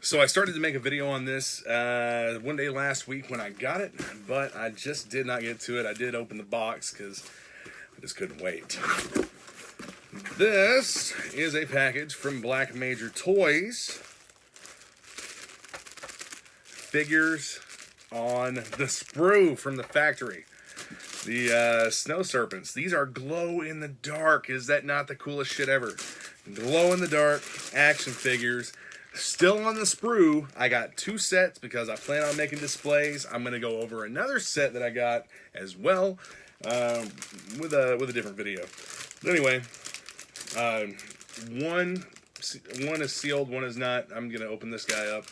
So I started to make a video on this one day last week when I got it, but I just did not get to it. I did open the box because I just couldn't wait. This is a package from Black Major Toys. Figures on the Sprue from the factory. The Snow Serpents. These are glow in the dark. Is that not the coolest shit ever? Glow in the dark action figures. Still on the Sprue. I got 2 sets because I plan on making displays. I'm going to go over another set that I got as well with a different video. But anyway, one is sealed, one is not. I'm going to open this guy up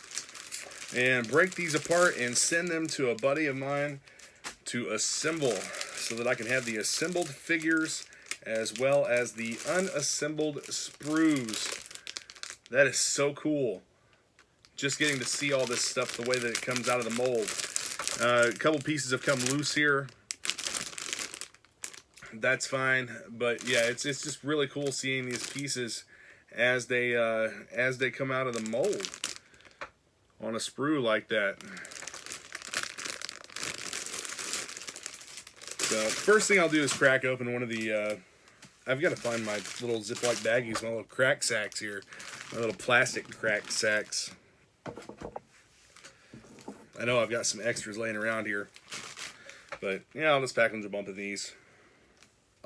and break these apart and send them to a buddy of mine to assemble so that I can have the assembled figures as well as the unassembled Sprues. That is so cool. Just getting to see all this stuff the way that it comes out of the mold. A couple pieces have come loose here. That's fine, but yeah, it's just really cool seeing these pieces as they come out of the mold on a Sprue like that. So first thing I'll do is crack open one of the. I've got to find my little Ziploc baggies, my little crack sacks here, my little plastic crack sacks. I know I've got some extras laying around here, but yeah, I'll just pack a bunch of these.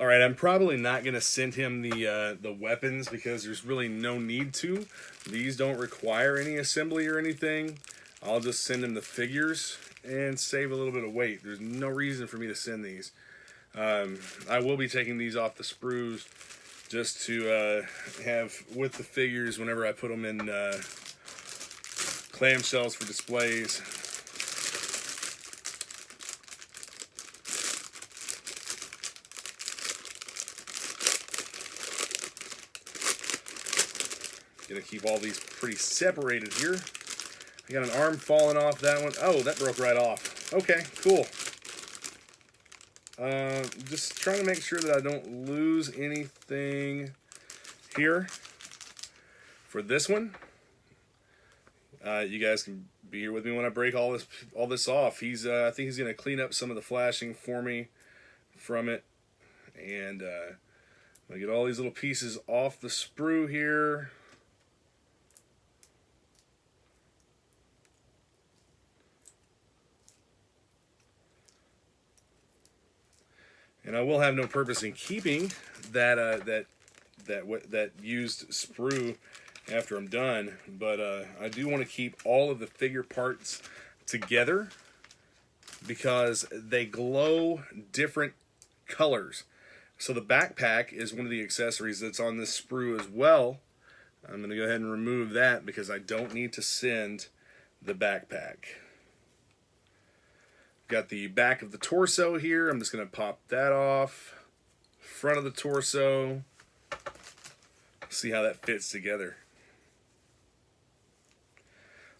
All right, I'm probably not going to send him the weapons because there's really no need to. These don't require any assembly or anything. I'll just send him the figures and save a little bit of weight. There's no reason for me to send these. I will be taking these off the Sprues just to have with the figures whenever I put them in clamshells for displays. Gonna keep all these pretty separated here. I got an arm falling off that one. Oh, that broke right off. Okay, cool. Just trying to make sure that I don't lose anything here for this one. You guys can be here with me when I break all this off. I think he's gonna clean up some of the flashing for me from it, and I'm gonna get all these little pieces off the Sprue here. And I will have no purpose in keeping that used Sprue after I'm done, but I do want to keep all of the figure parts together because they glow different colors. So the backpack is one of the accessories that's on this Sprue as well. I'm going to go ahead and remove that because I don't need to send the backpack. Got the back of the torso here. I'm just going to pop that off. Front of the torso. See how that fits together.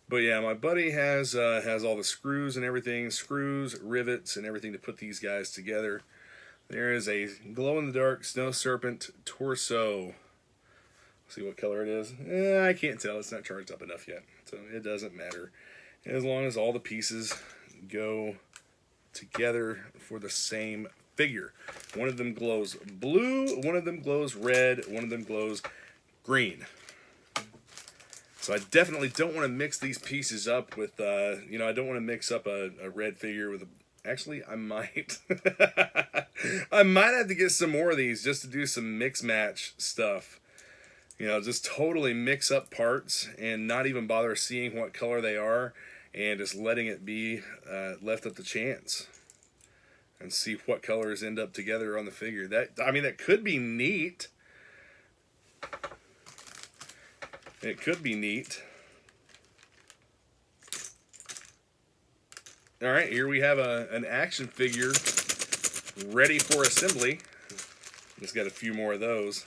But yeah, my buddy has all the screws and everything. Screws, rivets, and everything to put these guys together. There is a glow-in-the-dark Snow Serpent torso. See what color it is? I can't tell. It's not charged up enough yet. So it doesn't matter. As long as all the pieces go together for the same figure. One of them glows blue, one of them glows red, one of them glows green. So I definitely don't want to mix these pieces up with, I don't want to mix up a red figure with a, actually I might. I might have to get some more of these just to do some mix match stuff. Just totally mix up parts and not even bother seeing what color they are. And just letting it be left up to chance and see what colors end up together on the figure. That could be neat. It could be neat. All right, here we have an action figure ready for assembly. Just got a few more of those.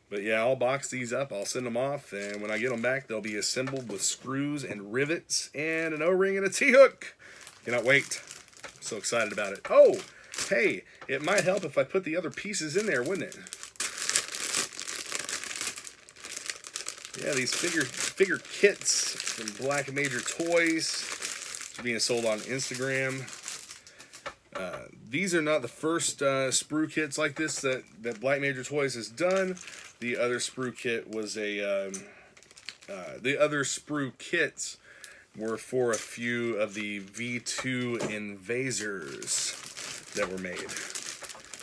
But yeah, I'll box these up, I'll send them off, and when I get them back, they'll be assembled with screws and rivets and an O-ring and a T-hook. Cannot wait. So excited about it. Oh, hey, it might help if I put the other pieces in there, wouldn't it? Yeah, these figure kits from Black Major Toys being sold on Instagram. These are not the first sprue kits like this that Black Major Toys has done. The other sprue kit was the other sprue kits were for a few of the V2 invasors that were made.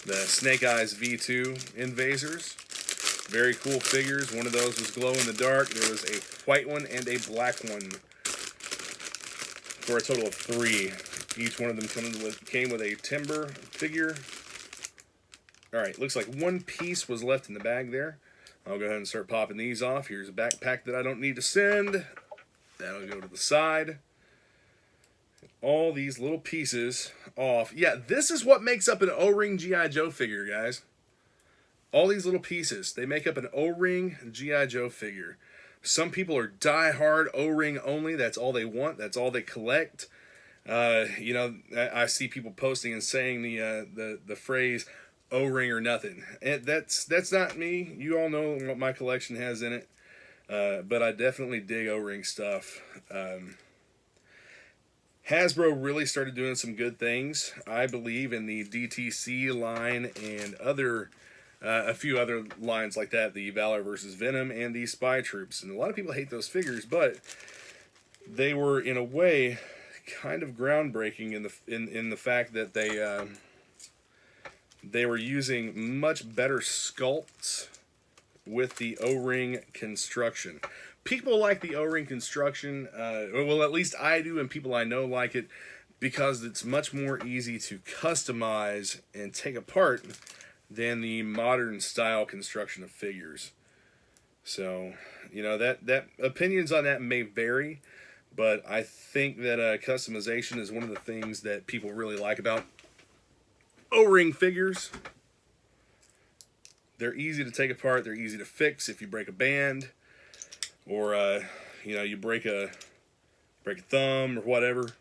The Snake Eyes V2 invasors. Very cool figures. One of those was glow in the dark. There was a white one and a black one for a total of 3. Each one of them came with a timber figure. Alright, looks like one piece was left in the bag there. I'll go ahead and start popping these off. Here's a backpack that I don't need to send. That'll go to the side. All these little pieces off. Yeah, this is what makes up an O-ring G.I. Joe figure, guys. All these little pieces, they make up an O-ring G.I. Joe figure. Some people are die-hard O-ring only. That's all they want. That's all they collect. You know, I see people posting and saying the phrase O-ring or nothing. And that's not me. You all know what my collection has in it. But I definitely dig O-ring stuff. Hasbro really started doing some good things, I believe, in the DTC line and a few other lines like that, the Valor vs. Venom and the Spy Troops. And a lot of people hate those figures, but they were, in a way, kind of groundbreaking in the fact that they were using much better sculpts with the O-ring construction. People like the O-ring construction, well, at least I do, and people I know like it, because it's much more easy to customize and take apart than the modern style construction of figures. So, you know, that opinions on that may vary, but I think that customization is one of the things that people really like about O-ring figures. They're easy to take apart. They're easy to fix if you break a band, or you know, you break a thumb or whatever.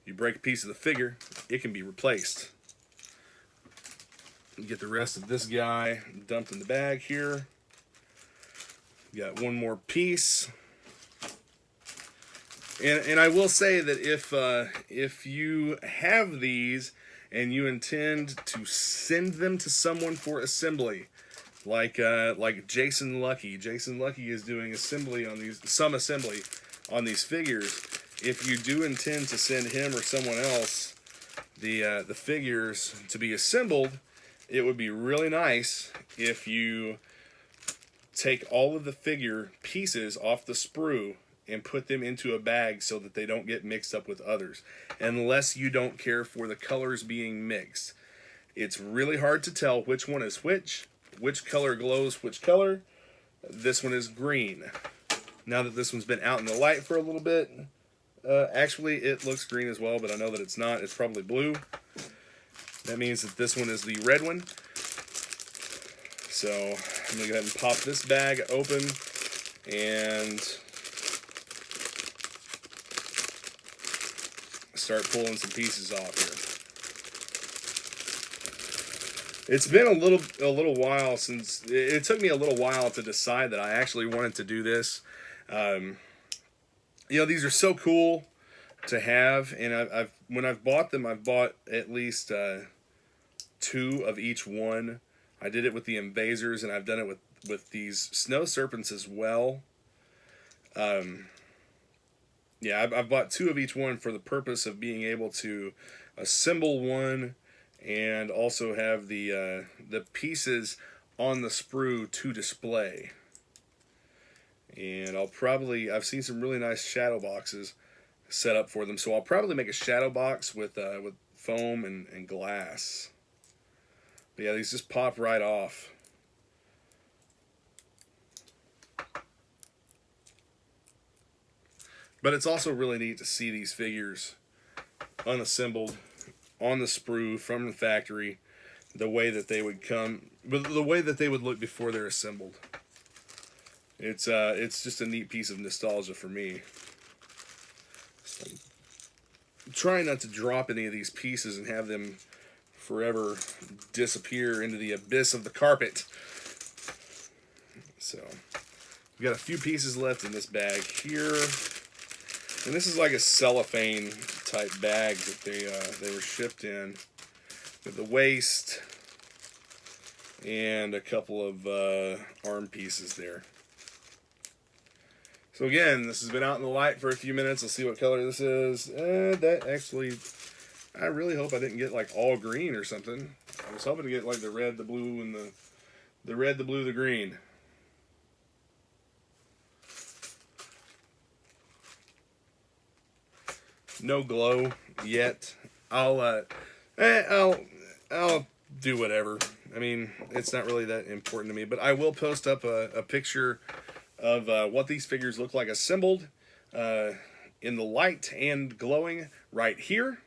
You break a piece of the figure, it can be replaced. You get the rest of this guy dumped in the bag here. Got one more piece. And I will say that if you have these and you intend to send them to someone for assembly, like Jason Lucky is doing assembly on these figures. If you do intend to send him or someone else the figures to be assembled, it would be really nice if you take all of the figure pieces off the sprue and put them into a bag so that they don't get mixed up with others, unless you don't care for the colors being mixed. It's really hard to tell which one is which color glows which color. This one is green. Now that this one's been out in the light for a little bit, actually it looks green as well, but I know that it's not. It's probably blue. That means that this one is the red one. So I'm going to go ahead and pop this bag open and start pulling some pieces off here. It's been a little while since it took me a little while to decide that I actually wanted to do this. You know, these are so cool to have, and when I've bought them, I've bought at least 2 of each one. I did it with the Invasors, and I've done it with these Snow Serpents as well. Yeah, I've bought 2 of each one for the purpose of being able to assemble one and also have the pieces on the sprue to display. And I've seen some really nice shadow boxes set up for them, so I'll probably make a shadow box with foam and glass. But yeah, these just pop right off. But it's also really neat to see these figures unassembled on the sprue from the factory, the way that they would come, the way that they would look before they're assembled. It's just a neat piece of nostalgia for me. So I'm trying not to drop any of these pieces and have them forever disappear into the abyss of the carpet. So We got a few pieces left in this bag here. And this is like a cellophane type bag that they were shipped in. With the waist and a couple of arm pieces there. So again, this has been out in the light for a few minutes. Let's see what color this is. That actually, I really hope I didn't get like all green or something. I was hoping to get like the red, the blue, and the red, the blue, the green. No glow yet. I'll do whatever. I mean, it's not really that important to me, but I will post up a picture of what these figures look like assembled in the light and glowing right here.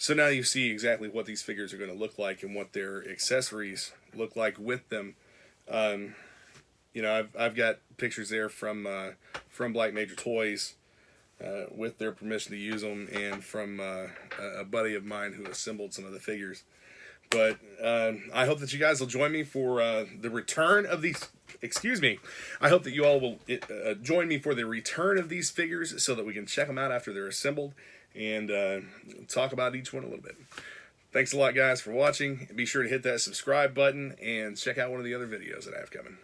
So now you see exactly what these figures are going to look like and what their accessories look like with them. You know, I've got pictures there from Black Major Toys with their permission to use them, and from a buddy of mine who assembled some of the figures. But I hope that you guys will join me for the return of these. Excuse me. I hope that you all will join me for the return of these figures so that we can check them out after they're assembled and talk about each one a little bit. Thanks a lot, guys, for watching. Be sure to hit that subscribe button and check out one of the other videos that I have coming.